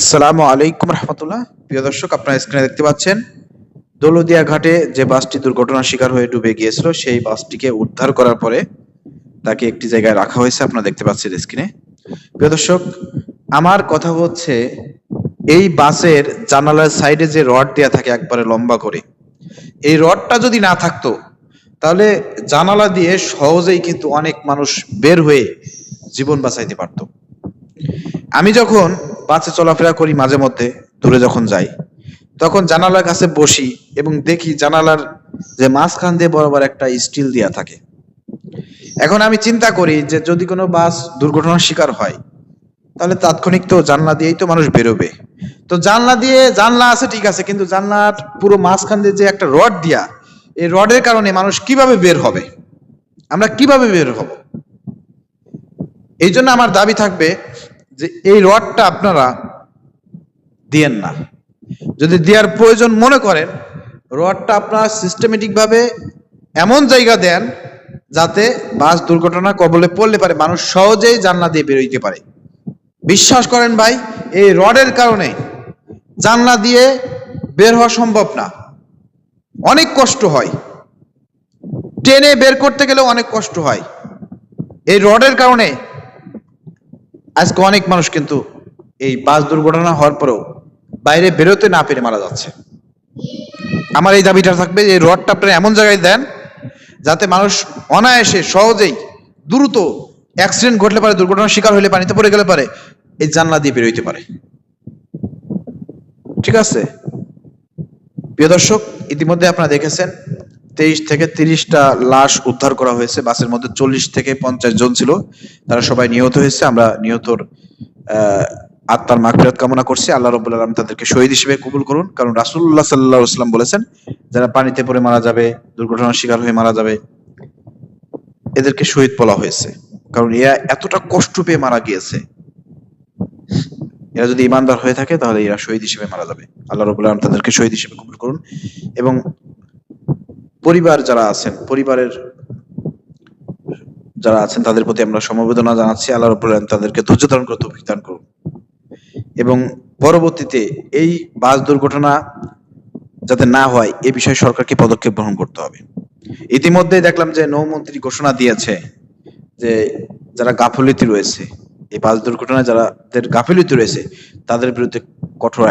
আসসালামু আলাইকুম রহমতুল্লাহ। প্রিয় দর্শক, আপনারা স্ক্রিনে দেখতে পাচ্ছেন দৌলতদিয়া ঘাটে যে বাসটি দুর্ঘটনার শিকার হয়ে ডুবে গিয়েছিল, সেই বাসটিকে উদ্ধার করার পরে তাকে একটি জায়গায় রাখা হয়েছে। আপনারা দেখতে পাচ্ছেন স্ক্রিনে। প্রিয় দর্শক, আমার কথা হচ্ছে, এই বাসের জানালার সাইডে যে রড দেয়া থাকে একবারে লম্বা করে, এই রডটা যদি না থাকতো তাহলে জানালা দিয়ে সহজেই কিন্তু অনেক মানুষ বের হয়ে জীবন বাঁচাইতে পারতো। আমি যখন বাসে চলাফেরা করি, মাঝে মধ্যে দূরে যখন যাই, তখন জানালার কাছে বসি এবং দেখি জানালার যে মাঝখান দিয়ে বরাবর একটা স্টিল দেয়া থাকে। এখন আমি চিন্তা করি যে যদি কোনো বাস দুর্ঘটনার শিকার হয়, তাহলে তাৎক্ষণিক তো জানলা দিয়েই তো মানুষ বেরোবে। তো জানলা আছে ঠিক আছে, কিন্তু জানলার পুরো মাঝখান দিয়ে যে একটা রড দিয়া, এই রডের কারণে মানুষ কিভাবে বের হবে, আমরা কিভাবে বের হব? এই জন্য আমার দাবি থাকবে যে এই রডটা আপনারা দিয়েন না। যদি দেওয়ার প্রয়োজন মনে করেন, রডটা আপনারা সিস্টেমেটিক ভাবে এমন জায়গা দেন যাতে বাস দুর্ঘটনা কবলে পড়লে পারে মানুষ সহজেই জানলা দিয়ে বেরোইতে পারে। বিশ্বাস করেন ভাই, এই রডের কারণে জানলা দিয়ে বের হওয়া সম্ভব না, অনেক কষ্ট হয়। ট্রেনে বের করতে গেলেও অনেক কষ্ট হয়। এই রডের কারণে আজকে অনেক মানুষ কিন্তু এই বাস দুর্ঘটনা হওয়ার পরেও বাইরে বেরোতে না পেরে মারা যাচ্ছে। আমার এই দাবিটা থাকবে যে রডটা আপনারা এমন জায়গায় দেন যাতে মানুষ অনায়াসে সহজেই দ্রুত অ্যাক্সিডেন্ট ঘটলে পারে, দুর্ঘটনার শিকার হলে, পানিতে পড়ে গেলে পারে, এই জানলা দিয়ে বেরোইতে পারে। ঠিক আছে প্রিয় দর্শক, ইতিমধ্যে আপনারা দেখেছেন 23 থেকে 30টা লাশ উদ্ধার করা হয়েছে। বাসের মধ্যে 40 থেকে 50 জন ছিল, তারা সবাই নিহত হয়েছে। আমরা নিহতর আত্মার মাগফিরাত কামনা করছি। আল্লাহ রাব্বুল আলামিন তাদেরকে শহীদ হিসেবে কবুল করুন। কারণ রাসূলুল্লাহ সাল্লাল্লাহু আলাইহি ওয়াসাল্লাম বলেছেন, যারা পানিতে পড়ে মারা যাবে, দুর্ঘটনার শিকার হয়ে মারা যাবে, এদেরকে শহীদ বলা হয়েছে। কারণ এরা এতটা কষ্ট পেয়ে মারা গিয়েছে। এরা যদি ইমানদার হয়ে থাকে তাহলে এরা শহীদ হিসেবে মারা যাবে। আল্লাহ রাব্বুল আলামিন তাদেরকে শহীদ হিসেবে কবুল করুন। এবং পরিবার যারা আছেন, পরিবারের যারা আছেন, তাদের প্রতি আমরা সমবেদনা জানাচ্ছি। আল্লাহ রাব্বুল আলামিন তাদেরকে ধৈর্য ধারণ করতে তৌফিক দান করুন। এবং পরবর্তীতে এই বাস দুর্ঘটনা যাতে না হয়, এ বিষয়ে সরকারকে পদক্ষেপ গ্রহণ করতে হবে। ইতিমধ্যে দেখলাম যে নৌমন্ত্রী ঘোষণা দিয়েছে যে যারা গাফিলতি রয়েছে, এই বাস দুর্ঘটনায় যাদের গাফিলতি রয়েছে, তাদের বিরুদ্ধে কঠোর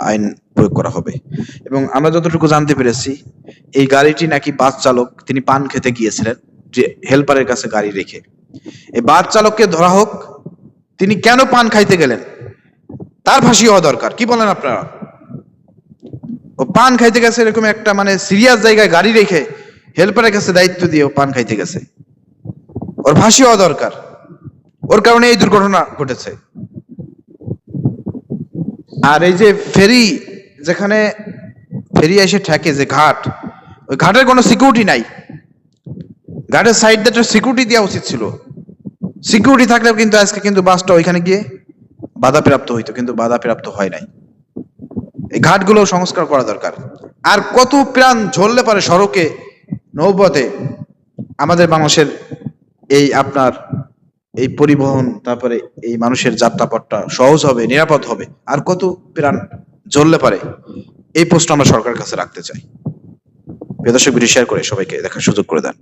আইন প্রয়োগ করা হবে। এবং আমরা যতটুকু জানতে পেরেছি, এই গাড়িটি নাকি বাস চালক তিনি পান খেতে গিয়েছিলেন যে হেল্পারের কাছে গাড়ি রেখে। এই বাস চালককে ধরা হোক, তিনি কেন পান খাইতে গেলেন, তার ফাঁসি হওয়া দরকার। কি বলেন আপনারা? ও পান খাইতে গেছে এরকম একটা সিরিয়াস জায়গায় গাড়ি রেখে হেল্পারের কাছে দায়িত্ব দিয়ে ও পান খাইতে গেছে, ওর ফাঁসি হওয়া দরকার। ওর কারণে এই দুর্ঘটনা ঘটেছে। আর এই যে ফেরি, যেখানে ফেরি এসে ঠেকে যে ঘাট, ওই ঘাটের কোনো সিকিউরিটি নাই। ঘাটের সাইড দিয়ে একটা সিকিউরিটি দেওয়া উচিত ছিল। সিকিউরিটি থাকলেও কিন্তু আজকে কিন্তু বাসটা ওইখানে গিয়ে বাধাপ্রাপ্ত হইতো, কিন্তু বাধাপ্রাপ্ত হয় নাই। এই ঘাটগুলো সংস্কার করা দরকার। আর কত প্রাণ ঝরলে পারে সড়কে, নৌপথে আমাদের মানুষের এই আপনার এই পরিবহন, তারপরে এই মানুষের যাত্রাপথটা সহজ হবে, নিরাপদ হবে। আর কত প্রাণ জ্বললে পারে, এই প্রশ্ন আমরা সরকারের কাছে রাখতে চাই। প্রিয় দর্শক, ভিডিও শেয়ার করে সবাইকে দেখার সুযোগ করে দেন।